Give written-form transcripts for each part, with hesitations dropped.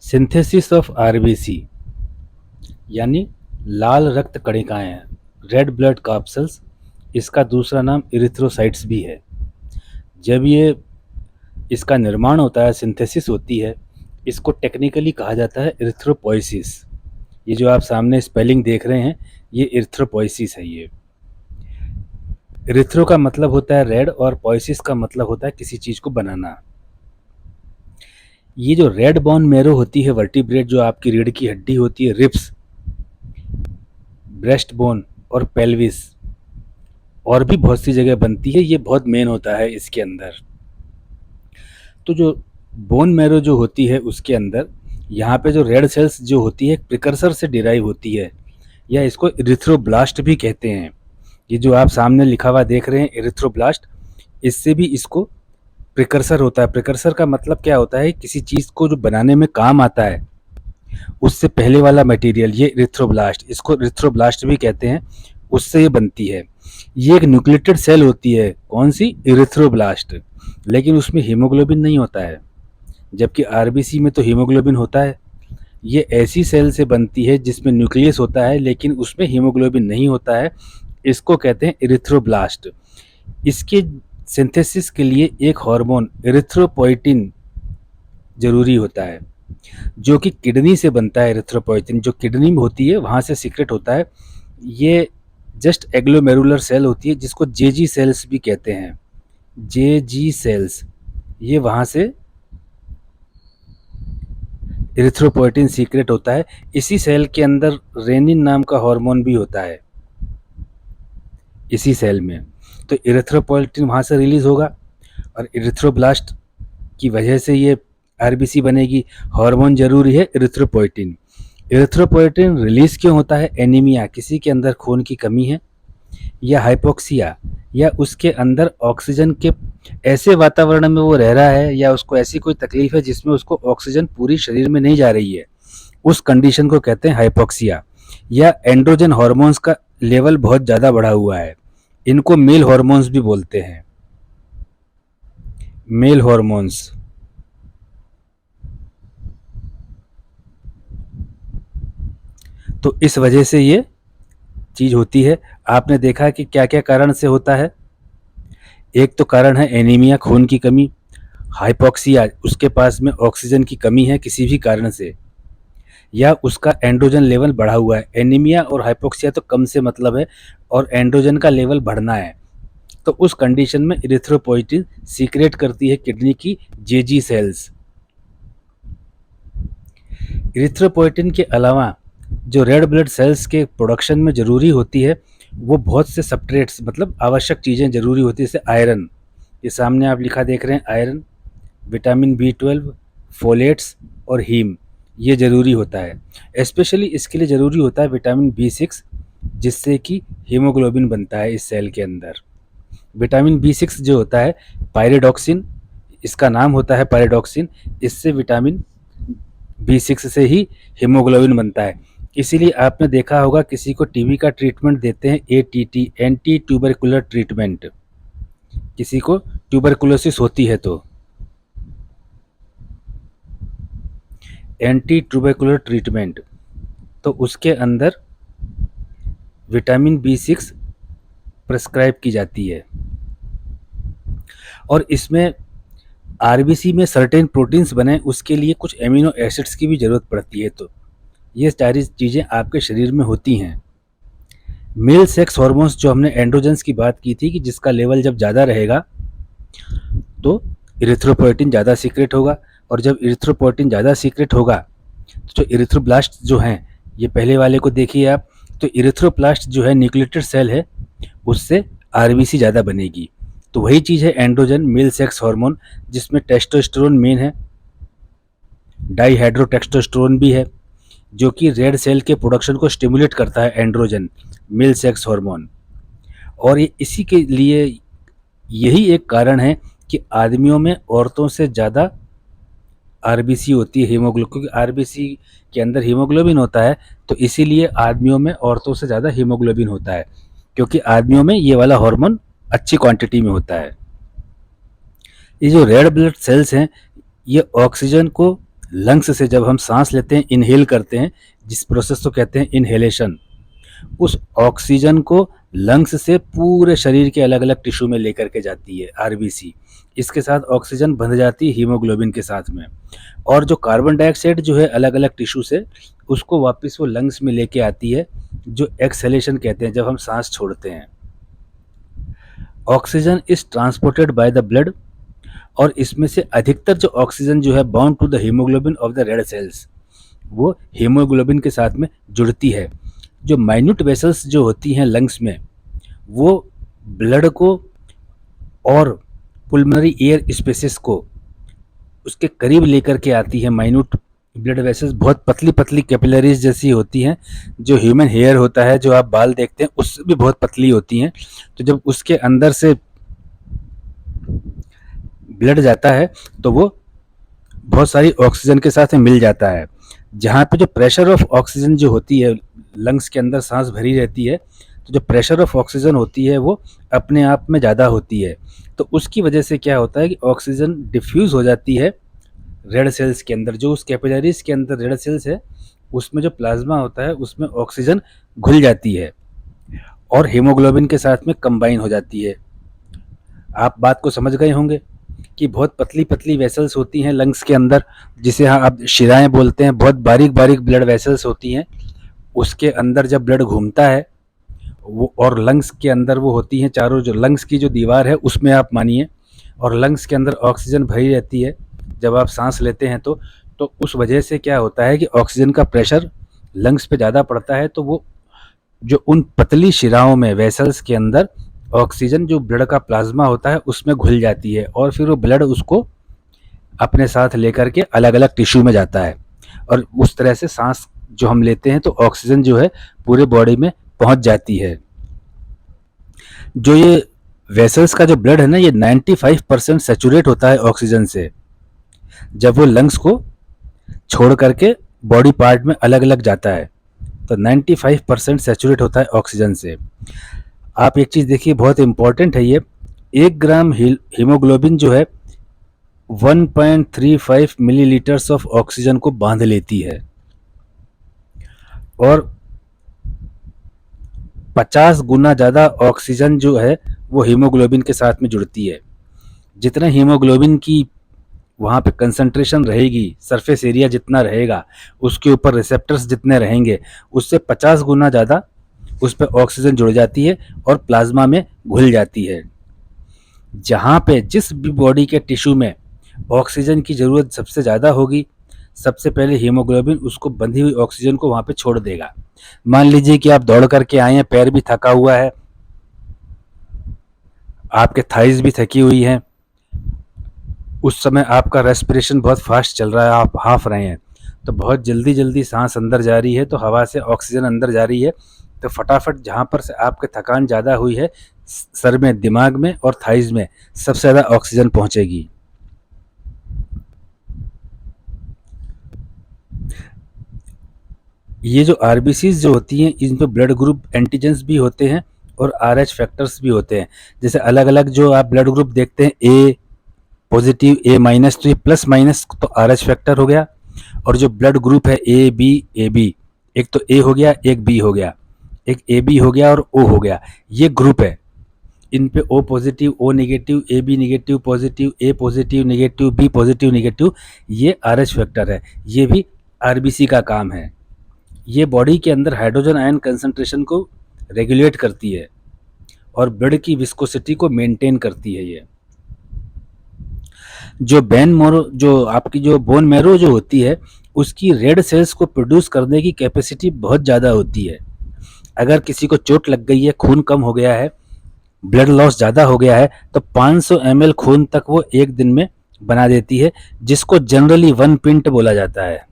Synthesis of RBC यानी लाल रक्त कणिकाएं, red blood carpals, इसका दूसरा नाम इरिथ्रोसाइट्स भी है। जब ये इसका निर्माण होता है, सिंथेसिस होती है, इसको टेक्निकली कहा जाता है इरिथ्रोपोइसिस। ये जो आप सामने स्पेलिंग देख रहे हैं, ये इरिथ्रोपोइसिस है। ये इरिथ्रो का मतलब होता है रेड और पोइसिस का मतलब होता है किसी चीज को बनाना। ये जो रेड बोन मैरो होती है, वर्टिब्रेट, जो आपकी रीढ़ की हड्डी होती है, रिब्स, ब्रेस्ट बोन और पेल्विस, और भी बहुत सी जगह बनती है। ये बहुत मेन होता है इसके अंदर। तो जो बोन मैरो जो होती है उसके अंदर यहाँ पे जो रेड सेल्स जो होती है प्रिकर्सर से डिराइव होती है, या इसको इरिथ्रोब्लास्ट भी कहते हैं। ये जो आप सामने लिखा हुआ देख रहे हैं इरिथ्रोब्लास्ट, इससे भी इसको प्रिकर्सर होता है। प्रिकर्सर का मतलब क्या होता है? किसी चीज को जो बनाने में काम आता है उससे पहले वाला मटेरियल, ये इरिथ्रोब्लास्ट, इसको इरिथ्रोब्लास्ट भी कहते हैं, उससे ये बनती है। ये एक न्यूक्लिएटेड सेल होती है। कौन सी? इरिथ्रोब्लास्ट। लेकिन उसमें हीमोग्लोबिन नहीं होता है, जबकि आरबीसी में तो हीमोग्लोबिन होता है। ये ऐसी सेल से बनती है जिसमें न्यूक्लियस होता है लेकिन उसमें हीमोग्लोबिन नहीं होता है। इसको कहते हैं इरिथ्रोब्लास्ट। इसके सिंथेसिस के लिए एक हार्मोन इरिथ्रोपोइटिन जरूरी होता है, जो कि किडनी से बनता है। इरिथ्रोपोइटिन जो किडनी में होती है वहाँ से सीक्रेट होता है। ये जस्ट एग्लोमेरुलर सेल होती है, जिसको जेजी सेल्स भी कहते हैं। जेजी सेल्स, ये वहाँ से इरिथ्रोपोइटिन सीक्रेट होता है। इसी सेल के अंदर रेनिन नाम का हार्मोन भी होता है, इसी सेल में। तो इरिथ्रोपोइटिन वहाँ से रिलीज होगा और इरिथ्रोब्लास्ट की वजह से ये आरबीसी बनेगी। हार्मोन जरूरी है इरिथ्रोपोइटिन। इरिथ्रोपोइटिन रिलीज क्यों होता है? एनीमिया, किसी के अंदर खून की कमी है, या हाइपोक्सिया, या उसके अंदर ऑक्सीजन के ऐसे वातावरण में वो रह रहा है, या उसको ऐसी कोई तकलीफ है जिसमें उसको ऑक्सीजन पूरी शरीर में नहीं जा रही है, उस कंडीशन को कहते हैं हाइपोक्सिया। या एंड्रोजन हार्मोन्स का लेवल बहुत ज़्यादा बढ़ा हुआ है, इनको मेल हार्मोन्स भी बोलते हैं, मेल हार्मोन्स। तो इस वजह से ये चीज होती है। आपने देखा कि क्या क्या कारण से होता है। एक तो कारण है एनीमिया, खून की कमी, हाइपोक्सिया, उसके पास में ऑक्सीजन की कमी है किसी भी कारण से, या उसका एंड्रोजन लेवल बढ़ा हुआ है। एनीमिया और हाइपोक्सिया तो कम से मतलब है, और एंड्रोजन का लेवल बढ़ना है। तो उस कंडीशन में इरिथ्रोपोइटिन सीक्रेट करती है किडनी की जेजी सेल्स। इरिथ्रोपोइटिन के अलावा जो रेड ब्लड सेल्स के प्रोडक्शन में ज़रूरी होती है, वो बहुत से सब्सट्रेट्स, मतलब आवश्यक चीज़ें ज़रूरी होती है, जैसे आयरन। ये सामने आप लिखा देख रहे हैं, आयरन, विटामिन B12, फोलेट्स और हीम, ये ज़रूरी होता है। स्पेशली इसके लिए ज़रूरी होता है विटामिन B6, जिससे कि हीमोग्लोबिन बनता है इस सेल के अंदर। विटामिन B6 जो होता है पायरिडॉक्सिन, इसका नाम होता है पायरिडॉक्सिन। इससे विटामिन B6 से ही हीमोग्लोबिन बनता है। इसीलिए आपने देखा होगा किसी को टीबी का ट्रीटमेंट देते हैं, ATT, एंटी ट्यूबरकुलर ट्रीटमेंट। किसी को ट्यूबरकुलोसिस होती है तो एंटी ट्यूबरकुलर ट्रीटमेंट, तो उसके अंदर विटामिन B6 प्रेस्क्राइब की जाती है। और इसमें आरबीसी में सर्टेन प्रोटीन्स बने, उसके लिए कुछ एमिनो एसिड्स की भी ज़रूरत पड़ती है। तो ये सारी चीज़ें आपके शरीर में होती हैं। मेल सेक्स हार्मोन्स, जो हमने एंड्रोजन्स की बात की थी कि जिसका लेवल जब ज़्यादा रहेगा तो इरिथ्रोपोइटिन ज़्यादा सीक्रेट होगा, और जब इरिथ्रोपोइटिन ज़्यादा सीक्रेट होगा तो जो इरिथ्रोब्लास्ट जो हैं, ये पहले वाले को देखिए आप, तो इरिथ्रोब्लास्ट जो है न्यूक्लिएटेड सेल है, उससे आरबीसी ज़्यादा बनेगी। तो वही चीज़ है एंड्रोजन, मेल सेक्स हार्मोन, जिसमें टेस्टोस्टेरोन मेन है, डाईहाइड्रोटेस्टोस्टेरोन भी है, जो कि रेड सेल के प्रोडक्शन को स्टिमुलेट करता है, एंड्रोजन, मेल सेक्स हार्मोन। और ये इसी के लिए यही एक कारण है कि आदमियों में औरतों से ज़्यादा आरबीसी होती है, हीमोग्लोबिन, क्योंकि आरबीसी के अंदर हीमोग्लोबिन होता है, तो इसीलिए आदमियों में औरतों से ज़्यादा हीमोग्लोबिन होता है, क्योंकि आदमियों में ये वाला हार्मोन अच्छी क्वांटिटी में होता है। ये जो रेड ब्लड सेल्स हैं, ये ऑक्सीजन को लंग्स से जब हम सांस लेते हैं, इनहेल करते हैं, जिस प्रोसेस को कहते हैं इनहेलेशन, उस ऑक्सीजन को लंग्स से पूरे शरीर के अलग अलग टिश्यू में लेकर के जाती है आरबीसी। इसके साथ ऑक्सीजन बंध जाती है हीमोग्लोबिन के साथ में, और जो कार्बन डाइऑक्साइड जो है अलग अलग टिश्यू से, उसको वापस वो लंग्स में लेके आती है, जो एक्सहेलेशन कहते हैं, जब हम सांस छोड़ते हैं। Oxygen is transported by the blood, और इसमें से अधिकतर जो ऑक्सीजन जो है bound to the haemoglobin of the red cells, वो हीमोग्लोबिन के साथ में जुड़ती है। जो माइन्यूट वेसल्स जो होती हैं लंग्स में, वो ब्लड को और पुल्मोनरी एयर स्पेसेस को उसके करीब लेकर के आती है। माइन्यूट ब्लड वेसल्स बहुत पतली पतली कैपिलरीज जैसी होती हैं, जो ह्यूमन हेयर होता है, जो आप बाल देखते हैं, उससे भी बहुत पतली होती हैं। तो जब उसके अंदर से ब्लड जाता है तो वो बहुत सारी ऑक्सीजन के साथ में मिल जाता है। जहाँ पे जो प्रेशर ऑफ ऑक्सीजन जो होती है, लंग्स के अंदर सांस भरी रहती है, तो जो प्रेशर ऑफ ऑक्सीजन होती है वो अपने आप में ज़्यादा होती है। तो उसकी वजह से क्या होता है कि ऑक्सीजन डिफ्यूज़ हो जाती है रेड सेल्स के अंदर। जो उस कैपिलरीज के अंदर रेड सेल्स है, उसमें जो प्लाज्मा होता है उसमें ऑक्सीजन घुल जाती है और हीमोग्लोबिन के साथ में कंबाइन हो जाती है। आप बात को समझ गए होंगे कि बहुत पतली पतली वेसल्स होती हैं लंग्स के अंदर, जिसे आप शिराएं बोलते हैं। बहुत बारीक बारीक ब्लड वेसल्स होती हैं, उसके अंदर जब ब्लड घूमता है वो, और लंग्स के अंदर वो होती हैं चारों, जो लंग्स की जो दीवार है उसमें आप मानिए, और लंग्स के अंदर ऑक्सीजन भरी रहती है जब आप सांस लेते हैं। तो उस वजह से क्या होता है कि ऑक्सीजन का प्रेशर लंग्स पे ज़्यादा पड़ता है, तो वो जो उन पतली शिराओं में वेसल्स के अंदर ऑक्सीजन जो ब्लड का प्लाज्मा होता है उसमें घुल जाती है, और फिर वो ब्लड उसको अपने साथ लेकर के अलग अलग टिश्यू में जाता है, और उस तरह से सांस जो हम लेते हैं तो ऑक्सीजन जो है पूरे बॉडी में पहुंच जाती है। जो ये वेसल्स का जो ब्लड है ना, ये 95% सेचुरेट होता है ऑक्सीजन से, जब वो लंग्स को छोड़ करके बॉडी पार्ट में अलग अलग जाता है, तो 95% सेचुरेट होता है ऑक्सीजन से। आप एक चीज़ देखिए, बहुत इंपॉर्टेंट है ये, 1 ग्राम हीमोग्लोबिन जो है 1.35 मिलीलीटर्स ऑफ ऑक्सीजन को बांध लेती है, और 50 गुना ज़्यादा ऑक्सीजन जो है वो हीमोग्लोबिन के साथ में जुड़ती है। जितना हीमोग्लोबिन की वहाँ पे कंसंट्रेशन रहेगी, सरफेस एरिया जितना रहेगा, उसके ऊपर रिसेप्टर्स जितने रहेंगे, उससे 50 गुना ज़्यादा उस पर ऑक्सीजन जुड़ जाती है और प्लाज्मा में घुल जाती है। जहाँ पे जिस भी बॉडी के टिश्यू में ऑक्सीजन की ज़रूरत सबसे ज़्यादा होगी, सबसे पहले हीमोग्लोबिन उसको बंधी हुई ऑक्सीजन को वहाँ पे छोड़ देगा। मान लीजिए कि आप दौड़ करके आए हैं, पैर भी थका हुआ है, आपके थाइज भी थकी हुई हैं, उस समय आपका रेस्पिरेशन बहुत फास्ट चल रहा है, आप हाफ रहे हैं, तो बहुत जल्दी जल्दी सांस अंदर जा रही है, तो हवा से ऑक्सीजन अंदर जा रही है, तो फटाफट जहाँ पर से आपके थकान ज़्यादा हुई है, सर में, दिमाग में और थाइज में सबसे ज़्यादा ऑक्सीजन पहुँचेगी। ये जो आरबीसीज जो होती हैं, इन पे ब्लड ग्रुप एंटीजेंस भी होते हैं और आरएच फैक्टर्स भी होते हैं। जैसे अलग अलग जो आप ब्लड ग्रुप देखते हैं, ए पॉजिटिव, ए माइनस, तो ये प्लस माइनस तो आरएच फैक्टर हो गया, और जो ब्लड ग्रुप है ए बी, एक तो ए हो गया, एक बी हो गया, एक ए बी हो गया और ओ हो गया, ये ग्रुप है। इन पे O positive, O negative, A B negative positive, A positive negative, B positive negative, ये आरएच फैक्टर है। ये भी आरबीसी का काम है। ये बॉडी के अंदर हाइड्रोजन आयन कंसंट्रेशन को रेगुलेट करती है और ब्लड की विस्कोसिटी को मेंटेन करती है। ये जो आपकी जो बोन मैरो जो होती है, उसकी रेड सेल्स को प्रोड्यूस करने की कैपेसिटी बहुत ज़्यादा होती है। अगर किसी को चोट लग गई है, खून कम हो गया है, ब्लड लॉस ज़्यादा हो गया है, तो 500 ml खून तक वो एक दिन में बना देती है, जिसको जनरली 1 पिंट बोला जाता है,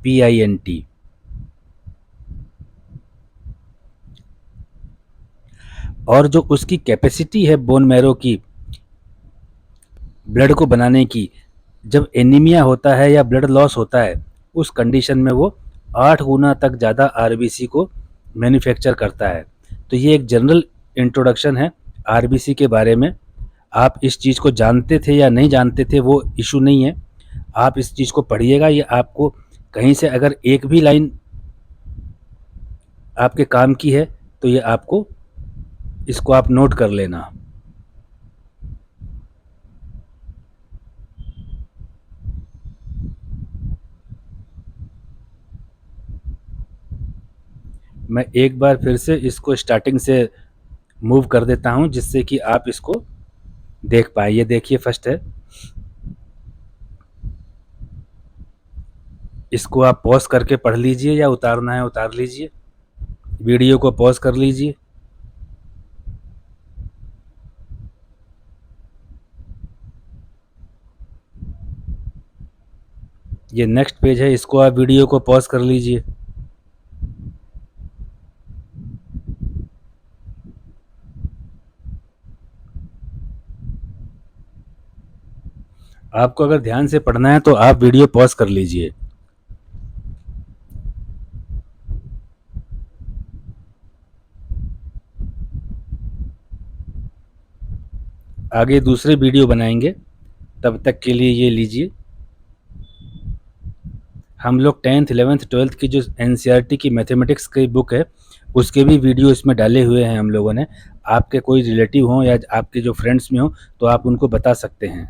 PINT। और जो उसकी कैपेसिटी है बोन मैरो की ब्लड को बनाने की, जब एनीमिया होता है या ब्लड लॉस होता है, उस कंडीशन में वो 8 गुना तक ज़्यादा आरबीसी को मैन्युफैक्चर करता है। तो ये एक जनरल इंट्रोडक्शन है आरबीसी के बारे में। आप इस चीज़ को जानते थे या नहीं जानते थे वो इशू नहीं है, आप इस चीज़ को पढ़िएगा, ये आपको कहीं से अगर एक भी लाइन आपके काम की है तो ये आपको इसको आप नोट कर लेना। मैं एक बार फिर से इसको स्टार्टिंग से मूव कर देता हूँ जिससे कि आप इसको देख पाए। ये देखिए फर्स्ट है, इसको आप पॉज करके पढ़ लीजिए या उतारना है उतार लीजिए, वीडियो को पॉज कर लीजिए। ये नेक्स्ट पेज है, इसको आप वीडियो को पॉज कर लीजिए। आपको अगर ध्यान से पढ़ना है तो आप वीडियो पॉज कर लीजिए। आगे दूसरे वीडियो बनाएंगे, तब तक के लिए ये लीजिए। हम लोग 10th 11th 12th की जो एनसीईआरटी की मैथमेटिक्स की बुक है उसके भी वीडियो इसमें डाले हुए हैं हम लोगों ने। आपके कोई रिलेटिव हों या आपके जो फ्रेंड्स में हो तो आप उनको बता सकते हैं।